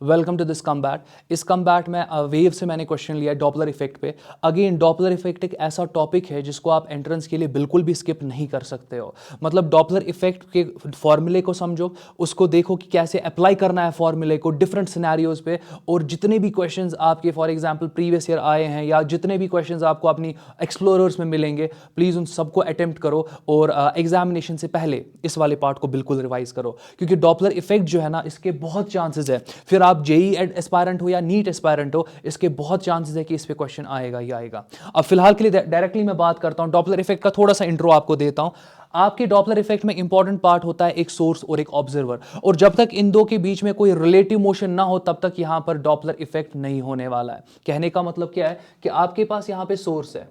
Welcome to this combat. इस combat में wave से मैंने क्वेश्चन लिया डॉपलर इफेक्ट पे। अगेन डॉपलर इफेक्ट एक ऐसा टॉपिक है जिसको आप एंट्रेंस के लिए बिल्कुल भी स्किप नहीं कर सकते हो। मतलब डॉपलर इफेक्ट के फॉर्मूले को समझो, उसको देखो कि कैसे अप्लाई करना है फॉर्मूले को डिफरेंट सिनेरियोज पे, और जितने भी क्वेश्चंस आपके फॉर एग्जांपल प्रीवियस ईयर आए हैं या जितने भी क्वेश्चंस आपको अपनी एक्सप्लोरर्स में मिलेंगे, प्लीज़ उन सबको अटेम्प्ट करो और एग्जामिनेशन से पहले इस वाले पार्ट को बिल्कुल रिवाइज करो, क्योंकि डॉपलर इफेक्ट जो है ना, इसके बहुत चांसेस है, फिर आप जेई एस्पायरेंट हो या नीट एस्पायरेंट हो, इसके बहुत चांसेस है कि इस पे क्वेश्चन आएगा ही आएगा। अब फिलहाल के लिए डायरेक्टली मैं बात करता हूं, डॉपलर इफेक्ट का थोड़ा सा इंट्रो आपको देता हूं। आपके डॉपलर इफेक्ट में इंपॉर्टेंट पार्ट होता है एक सोर्स और एक ऑब्जर्वर, और जब तक इन दो के बीच में कोई रिलेटिव मोशन ना हो तब तक यहां पर डॉपलर इफेक्ट नहीं होने वाला है। कहने का मतलब क्या है कि आपके पास यहां पे सोर्स है,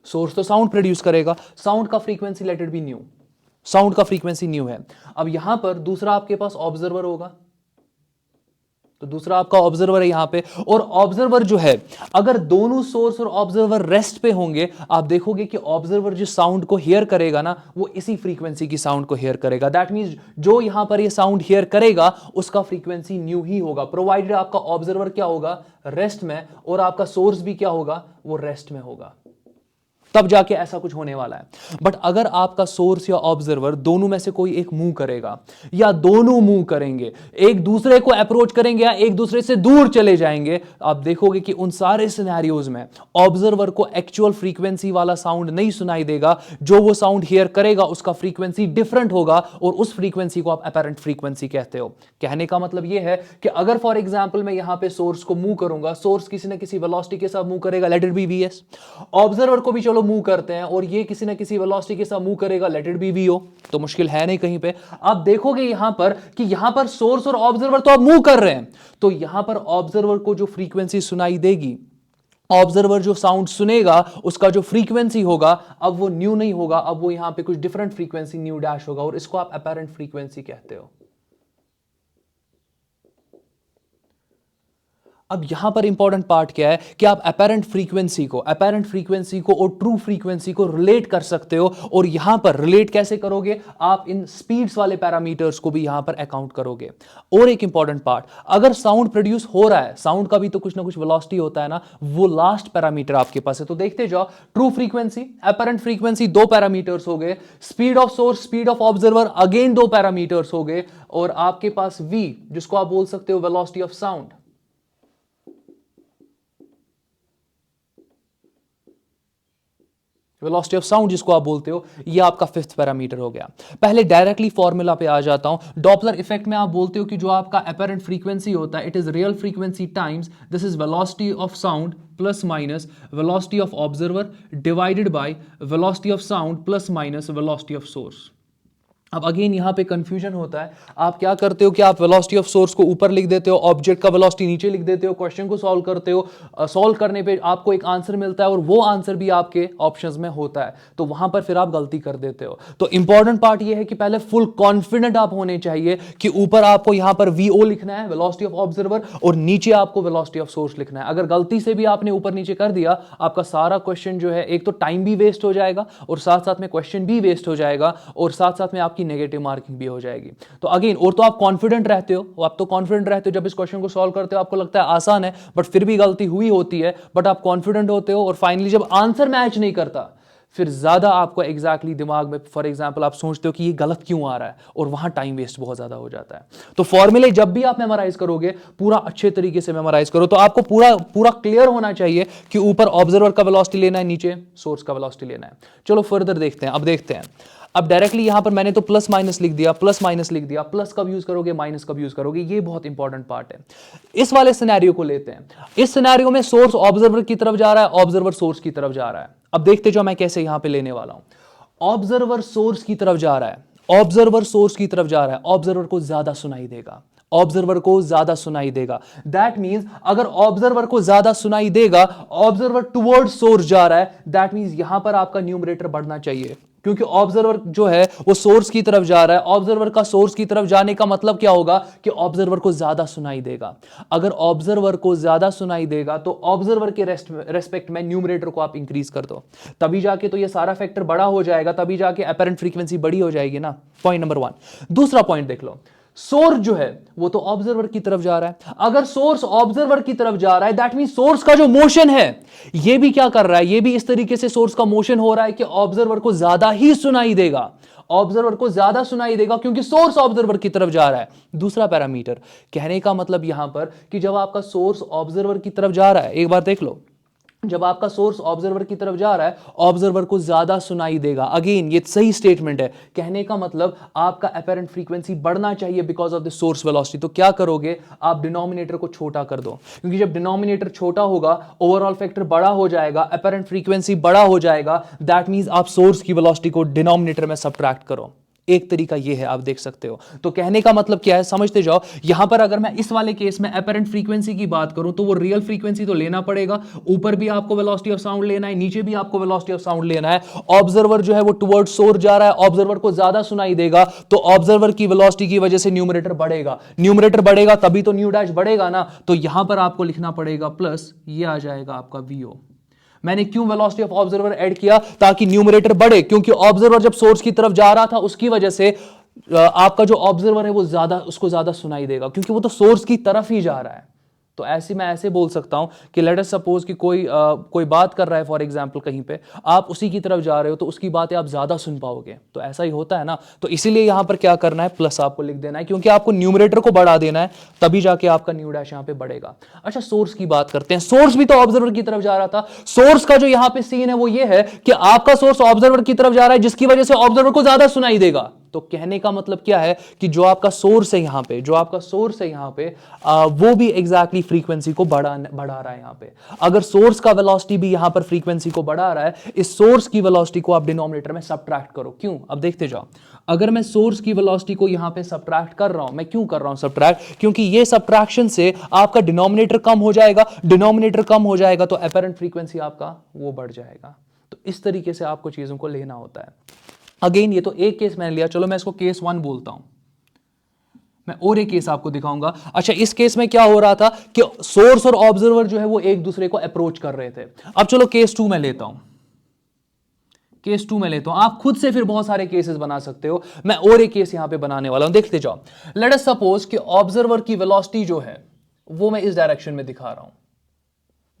सोर्स तो साउंड प्रोड्यूस करेगा, साउंड का frequency late it B new, sound का फ्रीक्वेंसी न्यू है। अब यहां पर दूसरा आपके पास ऑब्जर्वर होगा, तो दूसरा आपका ऑब्जर्वर है यहां पे, और ऑब्जर्वर जो है, अगर दोनों सोर्स और ऑब्जर्वर रेस्ट पे होंगे, आप देखोगे कि ऑब्जर्वर जिस साउंड को हियर करेगा ना, वो इसी फ्रीक्वेंसी की साउंड को हियर करेगा। दैट मींस जो यहां पर ये साउंड हियर करेगा उसका फ्रीक्वेंसी न्यू ही होगा, प्रोवाइडेड आपका ऑब्जर्वर क्या होगा, रेस्ट में, और आपका सोर्स भी क्या होगा, वो रेस्ट में होगा, तब जाके ऐसा कुछ होने वाला है। बट अगर आपका सोर्स या ऑब्जर्वर दोनों में से कोई एक मूव करेगा, या दोनों मूव करेंगे, एक दूसरे को अप्रोच करेंगे या एक दूसरे से दूर चले जाएंगे, आप देखोगे कि उन सारे सिनेरियोज में ऑब्जर्वर को एक्चुअल फ्रीक्वेंसी वाला साउंड नहीं सुनाई देगा, जो वो साउंड हियर करेगा उसका फ्रीक्वेंसी डिफरेंट होगा, और उस फ्रीक्वेंसी को आप अपैरेंट फ्रीक्वेंसी कहते हो। कहने का मतलब यह है कि अगर फॉर एग्जाम्पल मैं यहां पे सोर्स को मूव करूंगा, सोर्स किसी ना किसी वेलोसिटी के साथ मूव करेगा, let it be VS, observer को भी चलो मूव करते हैं और ये किसी ना किसी वेलोसिटी के साथ मूव करेगा, लेट इट बी वीओ, तो मुश्किल है नहीं कहीं पे। आप देखोगे यहां पर कि यहां पर सोर्स और ऑब्जर्वर तो आप मूव कर रहे हैं, तो यहां पर ऑब्जर्वर को जो फ्रीक्वेंसी सुनाई देगी, ऑब्जर्वर जो साउंड सुनेगा उसका जो फ्रीक्वेंसी होगा, अब वो न्यू नहीं होगा, अब वो यहां पे कुछ डिफरेंट फ्रीक्वेंसी न्यू डैश होगा, और इसको आप अपैरेंट फ्रीक्वेंसी कहते हो। अब यहां पर इंपॉर्टेंट पार्ट क्या है कि आप अपैरेंट फ्रीक्वेंसी को और ट्रू फ्रीक्वेंसी को रिलेट कर सकते हो, और यहां पर रिलेट कैसे करोगे, आप इन स्पीड्स वाले पैरामीटर्स को भी यहां पर अकाउंट करोगे। और एक इंपॉर्टेंट पार्ट, अगर साउंड प्रोड्यूस हो रहा है, साउंड का भी तो कुछ ना कुछ वेलोसिटी होता है ना, वो लास्ट पैरामीटर आपके पास है, तो देखते जाओ, ट्रू फ्रीक्वेंसी, अपैरेंट फ्रीक्वेंसी, दो पैरामीटर्स हो गए, speed of source, speed of observer, again दो पैरामीटर्स हो गए, और आपके पास v, जिसको आप बोल सकते हो velocity of sound, velocity of sound जिसको आप बोलते हो, ये आपका फिफ्थ पैरामीटर हो गया। पहले डायरेक्टली फॉर्मूला पे आ जाता हूं। डॉपलर इफेक्ट में आप बोलते हो कि जो आपका अपैरेंट फ्रीक्वेंसी होता है, it is real frequency times this is velocity of sound plus minus velocity of observer divided by velocity of sound plus minus velocity of source. अब अगेन यहां पे कंफ्यूजन होता है, आप क्या करते हो कि आप वेलोसिटी ऑफ सोर्स को ऊपर लिख देते हो, ऑब्जेक्ट का वेलोसिटी नीचे लिख देते हो, क्वेश्चन को सॉल्व करते हो, सॉल्व करने पे आपको एक आंसर मिलता है और वो आंसर भी आपके ऑप्शंस में होता है, तो वहां पर फिर आप गलती कर देते हो। तो इंपॉर्टेंट पार्ट ये है कि पहले फुल कॉन्फिडेंट आप होने चाहिए कि ऊपर आपको यहां पर वीओ लिखना है, वेलोसिटी ऑफ ऑब्जर्वर, और नीचे आपको वेलोसिटी ऑफ सोर्स लिखना है। अगर गलती से भी आपने ऊपर नीचे कर दिया, आपका सारा क्वेश्चन जो है, एक तो टाइम भी वेस्ट हो जाएगा और साथ साथ में क्वेश्चन भी वेस्ट हो जाएगा, और साथ साथ में आपकी नेगेटिव मार्किंग भी हो जाएगी। तो अगेन, और तो आप कॉन्फिडेंट रहते हो, आप तो कॉन्फिडेंट रहते हो जब इस क्वेश्चन को सॉल्व करते हो, आपको लगता है आसान है, बट फिर भी गलती हुई होती है, बट आप कॉन्फिडेंट होते हो, और फाइनली जब आंसर मैच नहीं करता, फिर ज्यादा आपको एग्जैक्टली दिमाग में फॉर एग्जांपल आप सोचते हो कि ये गलत क्यों आ रहा है, और वहां टाइम वेस्ट बहुत ज्यादा हो जाता है। तो फॉर्मूले जब भी आप मेमोराइज करोगे, पूरा अच्छे तरीके से मेमोराइज करो, तो आपको पूरा पूरा क्लियर होना चाहिए कि ऊपर ऑब्जर्वर का वेलोसिटी लेना है, नीचे सोर्स का वेलोसिटी लेना है। चलो फर्दर देखते हैं। अब देखते हैं, अब डायरेक्टली यहां पर मैंने तो प्लस माइनस लिख दिया, प्लस माइनस लिख दिया, प्लस कब यूज करोगे, माइनस कब यूज करोगे, ये बहुत इंपॉर्टेंट पार्ट है। इस वाले सिनेरियो को लेते हैं। इस सिनेरियो में सोर्स ऑब्जर्वर की तरफ जा रहा है, ऑब्जर्वर सोर्स की तरफ जा रहा है। अब देखते जो मैं कैसे यहां पे लेने वाला हूं। ऑब्जर्वर सोर्स की तरफ जा रहा है, ऑब्जर्वर सोर्स की तरफ जा रहा है, ऑब्जर्वर को ज्यादा सुनाई देगा, ऑब्जर्वर को ज्यादा सुनाई देगा। दैट मींस अगर ऑब्जर्वर को ज्यादा सुनाई देगा, ऑब्जर्वर टुवर्ड सोर्स जा रहा है, दैट मींस यहां पर आपका न्यूमरेटर बढ़ना चाहिए, क्योंकि ऑब्जर्वर जो है वो सोर्स की तरफ जा रहा है। ऑब्जर्वर का सोर्स की तरफ जाने का मतलब क्या होगा कि ऑब्जर्वर को ज्यादा सुनाई देगा। अगर ऑब्जर्वर को ज्यादा सुनाई देगा तो ऑब्जर्वर के रेस्पेक्ट में न्यूमरेटर को आप इंक्रीज कर दो, तभी जाके तो ये सारा फैक्टर बड़ा हो जाएगा, तभी जाके अपैरेंट फ्रीक्वेंसी बड़ी हो जाएगी ना। Point number 1। दूसरा पॉइंट देख लो, सोर्स जो है वो तो ऑब्जर्वर की तरफ जा रहा है। अगर सोर्स ऑब्जर्वर की तरफ जा रहा है दैट मीन सोर्स का जो मोशन है ये भी क्या कर रहा है, ये भी इस तरीके से सोर्स का मोशन हो रहा है कि ऑब्जर्वर को ज्यादा ही सुनाई देगा, ऑब्जर्वर को ज्यादा सुनाई देगा क्योंकि सोर्स ऑब्जर्वर की तरफ जा रहा है। दूसरा पैरामीटर, कहने का मतलब यहां पर कि जब आपका सोर्स ऑब्जर्वर की तरफ जा रहा है, एक बार देख लो, जब आपका सोर्स ऑब्जर्वर की तरफ जा रहा है ऑब्जर्वर को ज्यादा सुनाई देगा। अगेन ये सही स्टेटमेंट है, कहने का मतलब आपका अपरेंट फ्रीक्वेंसी बढ़ना चाहिए because of the source velocity. तो क्या करोगे, आप डिनोमिनेटर को छोटा कर दो, क्योंकि जब डिनोमिनेटर छोटा होगा ओवरऑल फैक्टर बड़ा हो जाएगा, अपरेंट फ्रीक्वेंसी बड़ा हो जाएगा, दैट मींस आप सोर्स की वेलोसिटी को डिनोमिनेटर में सब्ट्रैक्ट करो। एक तरीका ये है, आप देख सकते हो। तो कहने का मतलब क्या है, समझते जाओ। यहां पर अगर मैं इस वाले केस में अपरेंट फ्रीक्वेंसी की बात करूं तो वो रियल फ्रीक्वेंसी तो लेना पड़ेगा, ऊपर भी आपको वेलोसिटी ऑफ साउंड लेना है, नीचे भी आपको वेलोसिटी ऑफ साउंड लेना है। ऑब्जर्वर जो है वो टुवर्ड सोर्स जा रहा है, ऑब्जर्वर को ज्यादा सुनाई देगा, तो ऑब्जर्वर की वेलोसिटी की वजह से न्यूमरेटर बढ़ेगा, न्यूमरेटर बढ़ेगा तभी तो न्यू डैश बढ़ेगा ना। तो यहां पर आपको लिखना पड़ेगा प्लस, ये आ जाएगा आपका वीओ। मैंने क्यों वेलोसिटी ऑफ ऑब्जर्वर ऐड किया, ताकि न्यूमरेटर बढ़े, क्योंकि ऑब्जर्वर जब सोर्स की तरफ जा रहा था उसकी वजह से आपका जो ऑब्जर्वर है वो ज्यादा, उसको ज्यादा सुनाई देगा क्योंकि वो तो सोर्स की तरफ ही जा रहा है। तो ऐसे मैं ऐसे बोल सकता हूं कि लेट अस सपोज कि कोई बात कर रहा है फॉर एग्जांपल कहीं पे, आप उसी की तरफ जा रहे हो तो उसकी बातें आप ज्यादा सुन पाओगे। तो ऐसा ही होता है ना। तो इसीलिए यहां पर क्या करना है, प्लस आपको लिख देना है, क्योंकि आपको न्यूमरेटर को बढ़ा देना है, तभी जाके आपका न्यू डैश यहां पे बढ़ेगा। अच्छा, सोर्स की बात करते हैं। सोर्स भी तो ऑब्जर्वर की तरफ जा रहा था। सोर्स का जो यहां पे सीन है वो ये है कि आपका सोर्स ऑब्जर्वर की तरफ जा रहा है, जिसकी वजह से ऑब्जर्वर को ज्यादा सुनाई देगा। तो कहने का मतलब क्या है कि जो आपका सोर्स है यहां पे, जो आपका सोर्स है यहां पे, वो भी एग्जैक्टली फ्रीक्वेंसी को बढ़ा रहा है यहां पे। अगर सोर्स का वेलोसिटी भी यहां पर फ्रीक्वेंसी को बढ़ा रहा है, इस सोर्स की वेलोसिटी को आप डिनोमिनेटर में सब्ट्रैक्ट करो। क्यों, अब देखते जाओ। अगर मैं सोर्स की वेलोसिटी को यहां पे सब्ट्रैक्ट कर रहा हूं, मैं क्यों कर रहा हूं सब्ट्रैक्ट, क्योंकि ये सब्ट्रैक्शन से आपका डिनोमिनेटर कम हो जाएगा, डिनोमिनेटर कम हो जाएगा तो अपरेंट फ्रीक्वेंसी आपका वो बढ़ जाएगा। तो इस तरीके से आपको चीजों को लेना होता है। अगेन ये तो एक केस मैंने लिया, चलो मैं इसको केस 1 बोलता हूं। मैं और एक केस आपको दिखाऊंगा। अच्छा, इस केस में क्या हो रहा था कि सोर्स और ऑब्जर्वर जो है वो एक दूसरे को अप्रोच कर रहे थे। अब चलो केस 2 में लेता हूं, केस 2 में लेता हूं। आप खुद से फिर बहुत सारे केसेस बना सकते हो, मैं और एक केस यहां पे बनाने वाला हूं, देखते जाओ। लेट अस सपोज कि ऑब्जर्वर की वेलोसिटी जो है वो मैं इस डायरेक्शन में दिखा रहा हूं।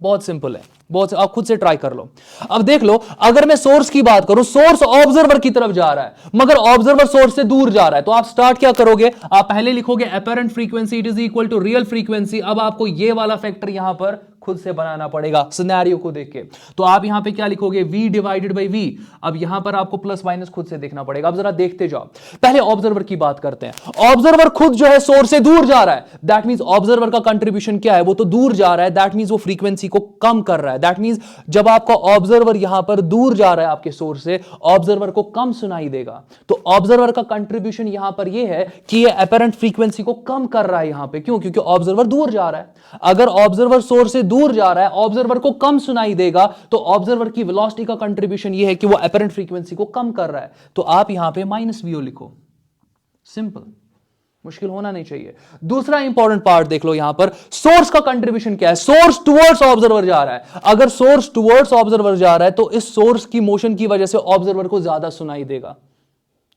बहुत सिंपल है, बहुत, आप खुद से ट्राई कर लो। अब देख लो, अगर मैं सोर्स की बात करूं, सोर्स ऑब्जर्वर की तरफ जा रहा है मगर ऑब्जर्वर सोर्स से दूर जा रहा है, तो आप स्टार्ट क्या करोगे, आप पहले लिखोगे apparent frequency it is equal to real frequency. अब आपको ये वाला फैक्टर यहां पर खुद से बनाना पड़ेगा सिनेरियो को देख के। तो आप यहां पे क्या लिखोगे, v डिवाइडेड बाई v। अब यहां पर आपको प्लस माइनस खुद से देखना पड़ेगा। अब जरा देखते जाओ। पहले ऑब्जर्वर की बात करते हैं। ऑब्जर्वर खुद जो है सोर्स से दूर जा रहा है, दैट मींस ऑब्जर्वर का कंट्रीब्यूशन क्या है, वो तो दूर जा रहा है, दैट मींस वो फ्रीक्वेंसी को कम कर रहा है। दैट मींस जब आपका ऑब्जर्वर यहां पर दूर जा रहा है आपके सोर्स से, ऑब्जर्वर को कम सुनाई देगा। तो ऑब्जर्वर का कंट्रीब्यूशन यहां पर यह है कि ये अपरेंट फ्रीक्वेंसी को कम कर रहा है यहां पे। क्यों, क्योंकि ऑब्जर्वर दूर जा रहा है। अगर ऑब्जर्वर सोर्स से दूर जा रहा है, ऑब्जर्वर को कम सुनाई देगा, तो ऑब्जर्वर की वेलोसिटी का कंट्रीब्यूशन यह है कि वो अपरेंट फ्रीक्वेंसी को कम कर रहा है। तो आप यहां पे माइनस वीओ लिखो, सिंपल, मुश्किल होना नहीं चाहिए। दूसरा इंपॉर्टेंट पार्ट देख लो, यहां पर सोर्स का कंट्रीब्यूशन क्या है, सोर्स टुवर्ड्स ऑब्जर्वर जा रहा है। अगर सोर्स टुवर्ड्स ऑब्जर्वर जा रहा है तो इस सोर्स की मोशन की वजह से ऑब्जर्वर को ज्यादा सुनाई देगा।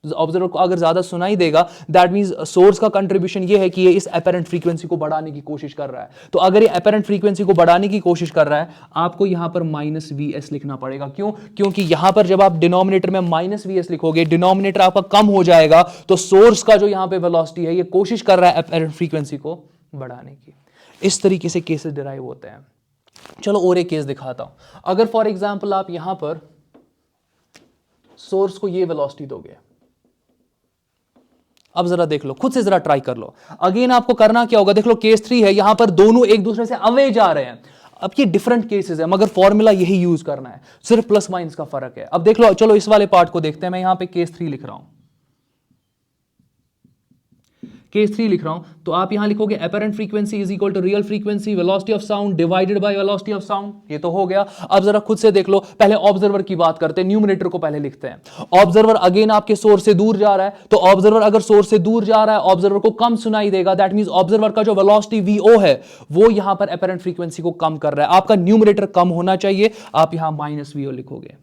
ऑब्जर्वर को अगर ज्यादा सुनाई देगा, दैट मींस सोर्स का कंट्रीब्यूशन ये है कि ये इस अपरेंट फ्रीक्वेंसी को बढ़ाने की कोशिश कर रहा है। तो अगर ये अपरेंट फ्रीक्वेंसी को बढ़ाने की कोशिश कर रहा है, आपको यहां पर माइनस वीएस लिखना पड़ेगा। क्यों, क्योंकि यहां पर जब आप डिनोमिनेटर में माइनस वीएस लिखोगे, डिनोमिनेटर आपका कम हो जाएगा, तो सोर्स का जो यहां पे वेलोसिटी है ये कोशिश कर रहा है अपरेंट फ्रीक्वेंसी को बढ़ाने की। इस तरीके से केसेस डिराइव होते हैं। चलो और एक केस दिखाता हूं। अगर फॉर एग्जाम्पल आप यहां पर सोर्स को ये वेलोसिटी दोगे, अब जरा देख लो, खुद से जरा ट्राई कर लो। अगेन आपको करना क्या होगा, देख लो केस 3 है, यहां पर दोनों एक दूसरे से अवे जा रहे हैं। अब ये डिफरेंट केसेस है मगर फॉर्मूला यही यूज करना है, सिर्फ प्लस माइनस का फर्क है। अब देख लो, चलो इस वाले पार्ट को देखते हैं। मैं यहां पे केस 3 लिख रहा हूं, केस 3 लिख रहा हूं, तो आप यहां लिखोगे apparent frequency is equal to real frequency velocity of sound divided by velocity of sound. ये तो हो गया। अब जरा खुद से देख लो, पहले ऑब्जर्वर की बात करते हैं, न्यूमरेटर को पहले लिखते हैं। ऑब्जर्वर अगेन आपके सोर्स से दूर जा रहा है, तो ऑब्जर्वर अगर सोर्स से दूर जा रहा है, ऑब्जर्वर को कम सुनाई देगा, दैट मींस ऑब्जर्वर का जो वेलोसिटी वीओ है वो यहां पर अपरेंट फ्रीक्वेंसी को कम कर रहा है। आपका न्यूमरेटर कम होना चाहिए, आप यहां माइनस वीओ लिखोगे।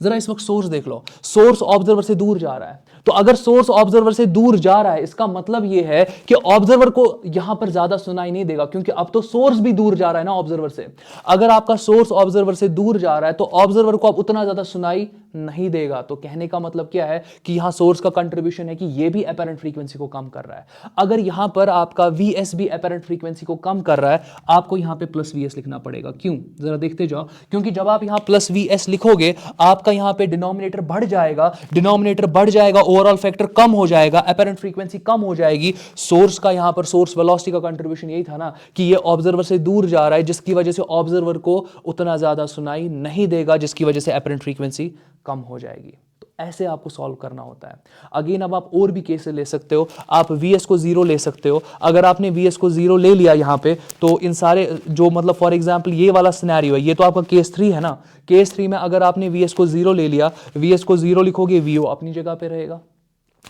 जरा इस वक्त सोर्स देख लो, सोर्स ऑब्जर्वर से दूर जा रहा है। तो अगर सोर्स ऑब्जर्वर से दूर जा रहा है, इसका मतलब यह है कि ऑब्जर्वर को यहां पर ज्यादा सुनाई नहीं देगा, क्योंकि अब तो सोर्स भी दूर जा रहा है ना ऑब्जर्वर से। अगर आपका सोर्स ऑब्जर्वर से दूर जा रहा है तो ऑब्जर्वर को अब उतना ज्यादा सुनाई नहीं देगा। तो कहने का मतलब क्या है कि यहां सोर्स का कंट्रीब्यूशन है कि यह भी अपैरेंट फ्रीक्वेंसी को कम कर रहा है। अगर यहां पर आपका Vs भी अपैरेंट फ्रीक्वेंसी को कम कर रहा है, आपको यहां पे प्लस Vs लिखना पड़ेगा। क्यों, जरा देखते जाओ। क्योंकि जब आप यहां प्लस Vs लिखोगे, आपका यहां पे डिनोमिनेटर बढ़ जाएगा, डिनोमिनेटर बढ़ जाएगा, ओवरऑल फैक्टर कम हो जाएगा, अपैरेंट फ्रीक्वेंसी कम हो जाएगी। सोर्स का यहां पर सोर्स वेलोसिटी का कंट्रीब्यूशन यही था ना कि ये ऑब्जर्वर से दूर जा रहा है, जिसकी वजह से ऑब्जर्वर को उतना ज्यादा सुनाई नहीं देगा, जिसकी वजह से अपैरेंट फ्रीक्वेंसी कम हो जाएगी। तो ऐसे आपको सॉल्व करना होता है। अगेन अब आप और भी केसेस ले सकते हो, आप Vs को 0 ले सकते हो। अगर आपने Vs को 0 ले लिया यहां पे, तो इन सारे जो मतलब फॉर एग्जांपल ये वाला सिनेरियो है, ये तो आपका केस 3 है ना। केस 3 में अगर आपने Vs को 0 ले लिया, Vs को 0 लिखोगे, Vo अपनी जगह पे रहेगा।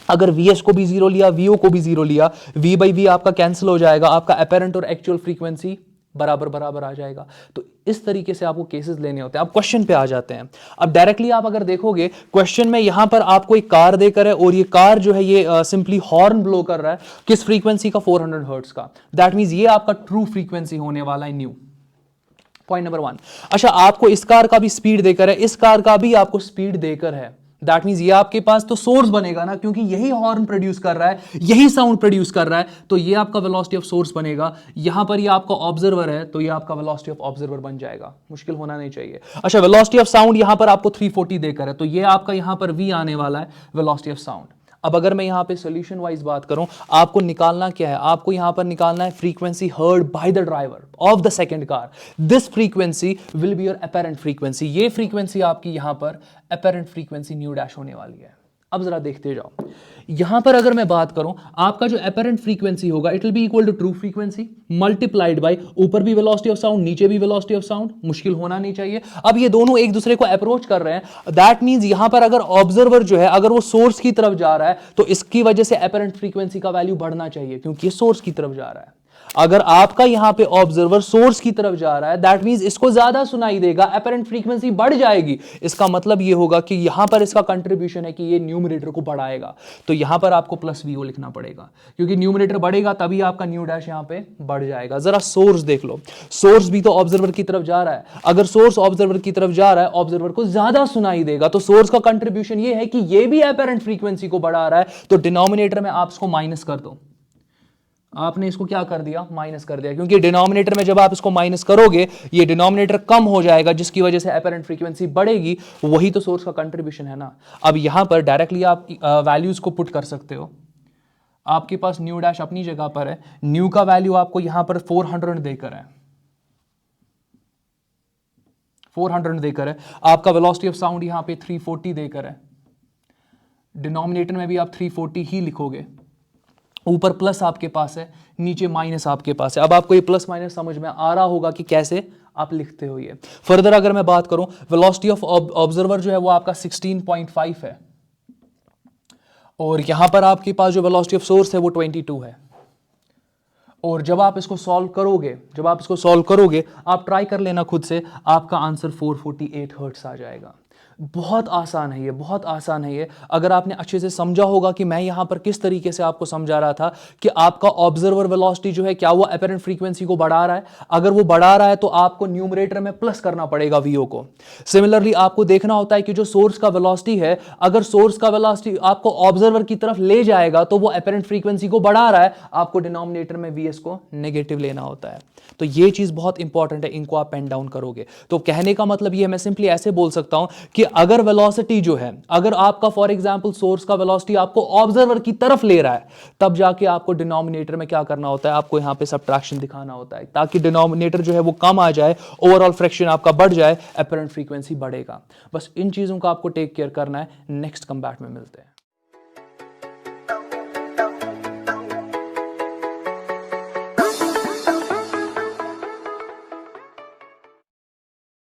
अगर Vs को भी 0 लिया, Vo को भी 0 लिया, V बाई V आपका कैंसिल हो जाएगा, आपका अपैरेंट और एक्चुअल फ्रीक्वेंसी बराबर बराबर आ जाएगा। तो इस तरीके से आपको केसेस लेने होते हैं। अब क्वेश्चन पे आ जाते हैं। अब डायरेक्टली आप अगर देखोगे क्वेश्चन में, यहां पर आपको एक कार देकर है और ये कार जो है ये सिंपली हॉर्न ब्लो कर रहा है। किस फ्रीक्वेंसी का? 400 हर्ट्ज का। दैट मींस ये आपका ट्रू फ्रीक्वेंसी होने वाला है, न्यू। Point number 1। अच्छा, आपको इस कार का भी स्पीड देकर है, इस कार का भी आपको स्पीड देकर है। दैट मींस ये आपके पास तो सोर्स बनेगा ना, क्योंकि यही हॉर्न प्रोड्यूस कर रहा है, यही साउंड प्रोड्यूस कर रहा है, तो ये आपका वेलोसिटी ऑफ सोर्स बनेगा। यहां पर ये आपका ऑब्जर्वर है, तो ये आपका वेलोसिटी ऑफ ऑब्जर्वर बन जाएगा। मुश्किल होना नहीं चाहिए। अच्छा, वेलोसिटी ऑफ साउंड यहां पर आपको 340 देकर है, तो ये आपका यहां पर V आने वाला है, वेलोसिटी ऑफ साउंड। अब अगर मैं यहां पे सॉल्यूशन वाइज बात करूं, आपको निकालना क्या है? आपको यहां पर निकालना है frequency heard by the driver of the second car. This frequency will be your apparent frequency. ये फ्रीक्वेंसी आपकी यहां पर अपैरेंट फ्रीक्वेंसी न्यू डैश होने वाली है। अब जरा देखते जाओ, यहां पर अगर मैं बात करूं, आपका जो अपैरेंट फ्रीक्वेंसी होगा, it will be equal to true frequency multiplied by ऊपर भी वेलोसिटी ऑफ साउंड, नीचे भी वेलोसिटी ऑफ साउंड। मुश्किल होना नहीं चाहिए। अब ये दोनों एक दूसरे को अप्रोच कर रहे हैं। दैट मींस यहां पर अगर ऑब्जर्वर जो है, अगर वो सोर्स की तरफ जा रहा है, तो इसकी वजह से अपैरेंट फ्रीक्वेंसी का वैल्यू बढ़ना चाहिए, क्योंकि ये सोर्स की तरफ जा रहा है। अगर आपका यहां पे ऑब्जर्वर सोर्स की तरफ जा रहा है, दैट मींस इसको ज्यादा सुनाई देगा, अपैरेंट फ्रीक्वेंसी बढ़ जाएगी। इसका मतलब ये होगा कि यहां पर इसका कंट्रीब्यूशन है कि ये न्यूमरेटर को बढ़ाएगा। तो यहां पर आपको प्लस Vo लिखना पड़ेगा, क्योंकि न्यूमरेटर बढ़ेगा तभी आपका न्यू डैश यहां पे बढ़ जाएगा। जरा सोर्स देख लो, सोर्स भी तो ऑब्जर्वर की तरफ जा रहा है। अगर सोर्स ऑब्जर्वर की तरफ जा रहा है, ऑब्जर्वर को ज्यादा सुनाई देगा, तो सोर्स का कंट्रीब्यूशन ये है कि ये भी अपैरेंट फ्रीक्वेंसी को बढ़ा रहा है। तो डिनोमिनेटर में आप इसको माइनस कर दो। आपने इसको क्या कर दिया? माइनस कर दिया, क्योंकि डिनोमिनेटर में जब आप इसको माइनस करोगे, ये डिनोमिनेटर कम हो जाएगा, जिसकी वजह से अपैरेंट फ्रीक्वेंसी बढ़ेगी। वही तो सोर्स का कंट्रीब्यूशन है ना। अब यहां पर डायरेक्टली आप वैल्यूज को पुट कर सकते हो। आपके पास न्यू डैश अपनी जगह पर है, न्यू का वैल्यू आपको यहां पर 400 देकर है, 400 देकर है। आपका वेलोसिटी ऑफ साउंड यहां पे 340 देकर है। डिनोमिनेटर में भी आप 340 ही लिखोगे। ऊपर प्लस आपके पास है, नीचे माइनस आपके पास है। अब आपको ये प्लस माइनस समझ में आ रहा होगा कि कैसे आप लिखते हो ये। फर्दर अगर मैं बात करूं, वेलोसिटी ऑफ ऑब्जर्वर जो है वो आपका 16.5 है, और यहां पर आपके पास जो वेलोसिटी ऑफ सोर्स है वो 22 है। और जब आप इसको सॉल्व करोगे, आप ट्राई कर लेना खुद से, आपका आंसर 448 हर्ट्ज आ जाएगा। बहुत आसान है ये, बहुत आसान है ये। अगर आपने अच्छे से समझा होगा कि मैं यहां पर किस तरीके से आपको समझा रहा था कि आपका ऑब्जर्वर वेलोसिटी जो है, क्या वो अपैरेंट फ्रीक्वेंसी को बढ़ा रहा है? अगर वो बढ़ा रहा है तो आपको न्यूमरेटर में प्लस करना पड़ेगा Vo को। सिमिलरली आपको देखना होता है कि जो सोर्स का वेलोसिटी है, अगर सोर्स का वेलोसिटी आपको ऑब्जर्वर की तरफ ले जाएगा तो वो अपैरेंट फ्रीक्वेंसी को बढ़ा रहा है, आपको डिनोमिनेटर में Vs को नेगेटिव लेना होता है। तो ये चीज बहुत इंपॉर्टेंट है, इनको आप पेन डाउन करोगे। तो कहने का मतलब ये है, मैं सिंपली ऐसे बोल सकता हूं कि अगर वेलोसिटी जो है, अगर आपका फॉर एग्जांपल सोर्स का वेलोसिटी आपको ऑब्जर्वर की तरफ ले रहा है, तब जाके आपको डिनोमिनेटर में क्या करना होता है? आपको यहां पे सबट्रैक्शन दिखाना होता है, ताकि डिनोमिनेटर जो है वो कम आ जाए, ओवरऑल फ्रैक्शन आपका बढ़ जाए, अपैरेंट फ्रीक्वेंसी बढ़ेगा। बस इन चीजों का आपको टेक केयर करना है। नेक्स्ट कम्बैट में मिलते हैं।